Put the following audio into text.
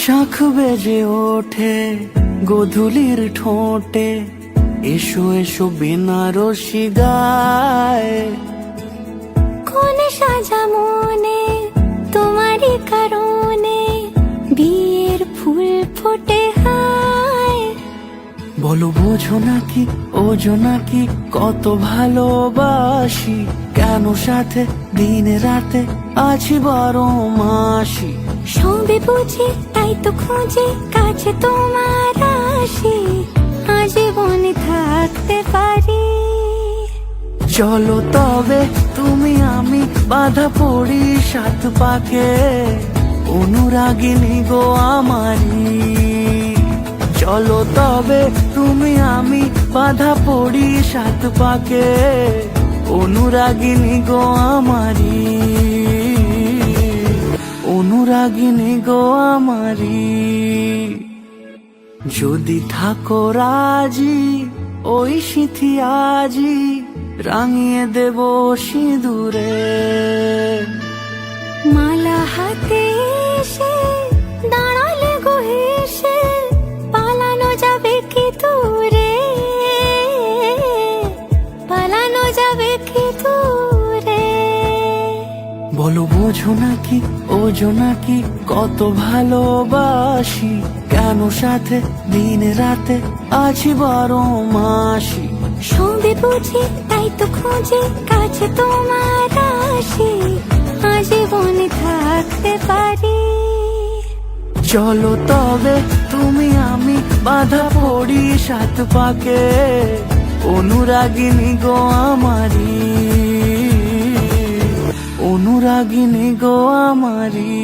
শাখ বেজে ওঠে গোধূলির ঠোঁটে, এসো এসো বেনারসি গায়। কোন সাজা মনে তোমারই কারণে, বিয়ের ফুল ফোটে হায়। বলো বোঝো নাকি ওজো নাকি কত ভালোবাসি, কেন সাথে দিন রাতে আছি 12 মাসি। সবে বুঝি তাই তো খুঁজে কাছে তোমার আসি, আজীবনে থাকতে পারি। চলো তবে তুমি আমি বাধা পড়ি 7 পাকে, অনুরাগিনী গো আমারি। চলো তবে তুমি আমি বাধা পড়ি 7 পাকে, অনুরাগিনী গো আমারি, অনুরাগিনী গো আমারি। যদি থাকো রাজি ওই সিঁথি আজি, রাঙিয়ে দেব সিঁদুরে। মালা হাতে এসে দাঁড়ালে গো হেসে, পালানো যাবে কি দূরে, পালানো যাবে কি দূরে। বলো বোঝো নাকি ওজো নাকি কত ভালোবাসি, কেন সাথে দিন রাতে আছি 12 মাসি। সবে বুঝি তাই তো খুঁজে কাছে তোমার আসি, আজীবনে থাকতে পারি। চলো তবে তুমি আমি বাধা পড়ি 7 পাকে, অনুরাগিনী গো আমারি, অনুরাগিনী গো আমারি।